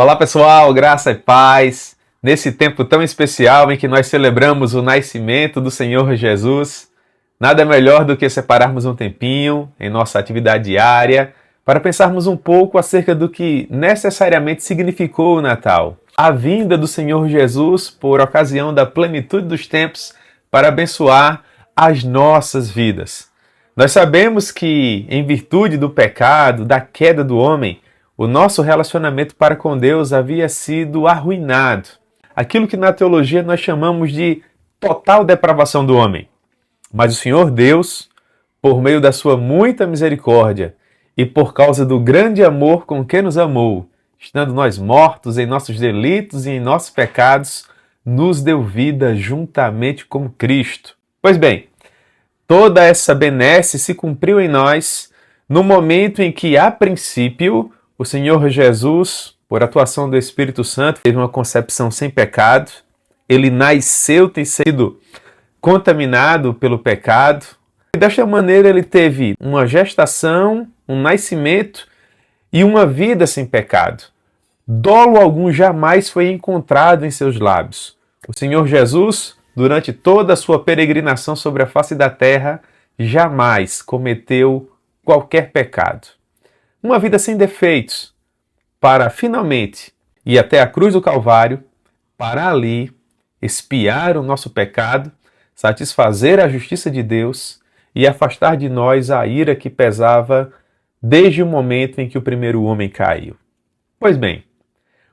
Olá pessoal, graça e paz. Nesse tempo tão especial em que nós celebramos o nascimento do Senhor Jesus, nada melhor do que separarmos um tempinho em nossa atividade diária para pensarmos um pouco acerca do que necessariamente significou o Natal. A vinda do Senhor Jesus por ocasião da plenitude dos tempos para abençoar as nossas vidas. Nós sabemos que, em virtude do pecado, da queda do homem, o nosso relacionamento para com Deus havia sido arruinado. Aquilo que na teologia nós chamamos de total depravação do homem. Mas o Senhor Deus, por meio da sua muita misericórdia e por causa do grande amor com que nos amou, estando nós mortos em nossos delitos e em nossos pecados, nos deu vida juntamente com Cristo. Pois bem, toda essa benesse se cumpriu em nós no momento em que, a princípio, o Senhor Jesus, por atuação do Espírito Santo, teve uma concepção sem pecado. Ele nasceu, tem sido contaminado pelo pecado. E desta maneira ele teve uma gestação, um nascimento e uma vida sem pecado. Dolo algum jamais foi encontrado em seus lábios. O Senhor Jesus, durante toda a sua peregrinação sobre a face da terra, jamais cometeu qualquer pecado. Uma vida sem defeitos, para finalmente ir até a cruz do Calvário, para ali expiar o nosso pecado, satisfazer a justiça de Deus e afastar de nós a ira que pesava desde o momento em que o primeiro homem caiu. Pois bem,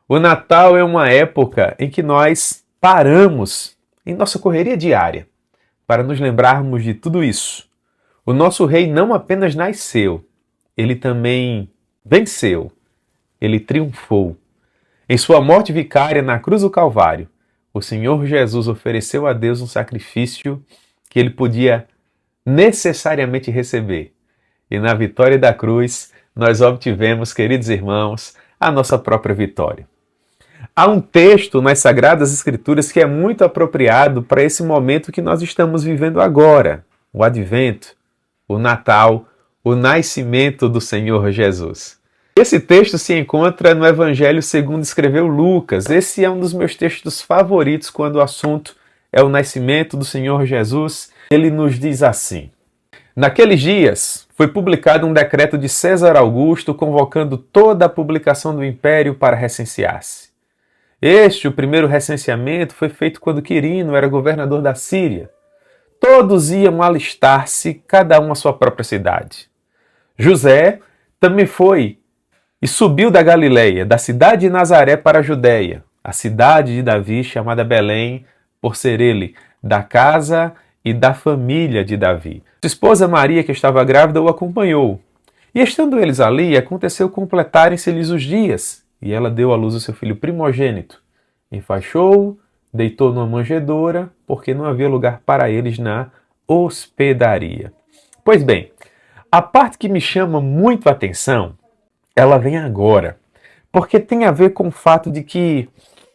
o Natal é uma época em que nós paramos em nossa correria diária para nos lembrarmos de tudo isso. O nosso rei não apenas nasceu, ele também venceu, ele triunfou. Em sua morte vicária na cruz do Calvário, o Senhor Jesus ofereceu a Deus um sacrifício que ele podia necessariamente receber. E na vitória da cruz, nós obtivemos, queridos irmãos, a nossa própria vitória. Há um texto nas Sagradas Escrituras que é muito apropriado para esse momento que nós estamos vivendo agora, o Advento, o Natal, o nascimento do Senhor Jesus. Esse texto se encontra no Evangelho segundo escreveu Lucas. Esse é um dos meus textos favoritos quando o assunto é o nascimento do Senhor Jesus. Ele nos diz assim: naqueles dias foi publicado um decreto de César Augusto convocando toda a publicação do império para recensear-se. O primeiro recenseamento, foi feito quando Quirino era governador da Síria. Todos iam alistar-se, cada um à sua própria cidade. José também foi e subiu da Galileia, da cidade de Nazaré para a Judéia, a cidade de Davi, chamada Belém, por ser ele da casa e da família de Davi. Sua esposa Maria, que estava grávida, o acompanhou. E estando eles ali, aconteceu completarem-se-lhes os dias, e ela deu à luz o seu filho primogênito. Enfaixou-o, deitou numa manjedoura, porque não havia lugar para eles na hospedaria. Pois bem, a parte que me chama muito a atenção, ela vem agora, porque tem a ver com o fato de que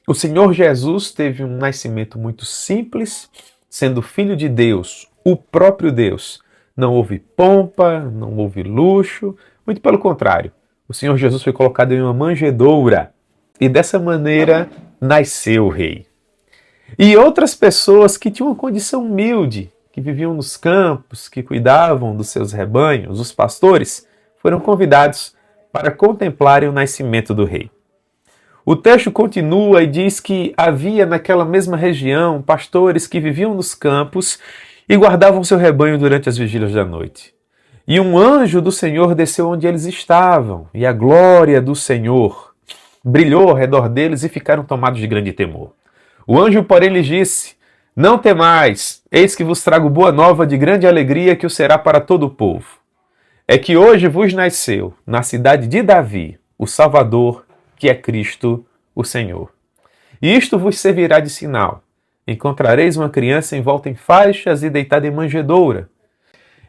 o Senhor Jesus teve um nascimento muito simples, sendo filho de Deus, o próprio Deus. Não houve pompa, não houve luxo, muito pelo contrário. O Senhor Jesus foi colocado em uma manjedoura e dessa maneira nasceu o rei. E outras pessoas que tinham uma condição humilde, que viviam nos campos, que cuidavam dos seus rebanhos, os pastores, foram convidados para contemplarem o nascimento do rei. O texto continua e diz que havia naquela mesma região pastores que viviam nos campos e guardavam seu rebanho durante as vigílias da noite. E um anjo do Senhor desceu onde eles estavam, e a glória do Senhor brilhou ao redor deles e ficaram tomados de grande temor. O anjo, porém, lhes disse: não temais, eis que vos trago boa nova de grande alegria que o será para todo o povo. É que hoje vos nasceu, na cidade de Davi, o Salvador, que é Cristo, o Senhor. E isto vos servirá de sinal. Encontrareis uma criança envolta em faixas e deitada em manjedoura.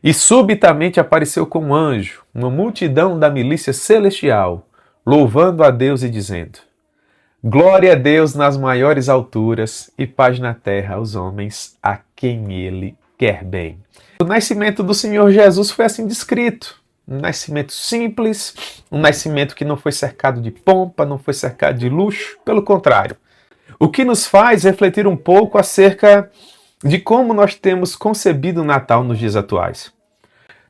E subitamente apareceu com um anjo, uma multidão da milícia celestial, louvando a Deus e dizendo: glória a Deus nas maiores alturas e paz na terra aos homens a quem ele quer bem. O nascimento do Senhor Jesus foi assim descrito. Um nascimento simples, um nascimento que não foi cercado de pompa, não foi cercado de luxo, pelo contrário. O que nos faz refletir um pouco acerca de como nós temos concebido o Natal nos dias atuais.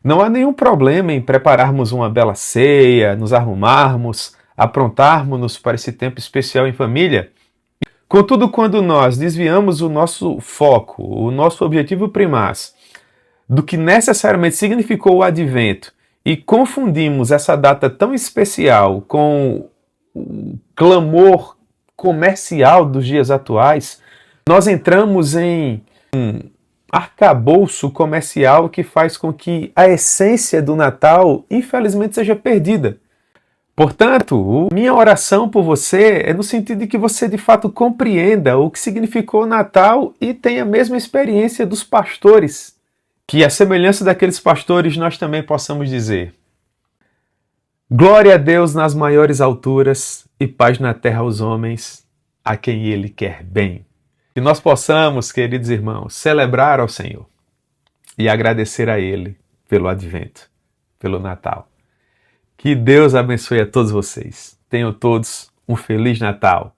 Não há nenhum problema em prepararmos uma bela ceia, nos arrumarmos, aprontarmos-nos para esse tempo especial em família. Contudo, quando nós desviamos o nosso foco, o nosso objetivo primaz, do que necessariamente significou o advento e confundimos essa data tão especial com o clamor comercial dos dias atuais, nós entramos em um arcabouço comercial que faz com que a essência do Natal, infelizmente, seja perdida. Portanto, minha oração por você é no sentido de que você de fato compreenda o que significou o Natal e tenha a mesma experiência dos pastores. Que, à semelhança daqueles pastores, nós também possamos dizer: glória a Deus nas maiores alturas e paz na terra aos homens, a quem Ele quer bem. Que nós possamos, queridos irmãos, celebrar ao Senhor e agradecer a Ele pelo advento, pelo Natal. Que Deus abençoe a todos vocês. Tenham todos um Feliz Natal.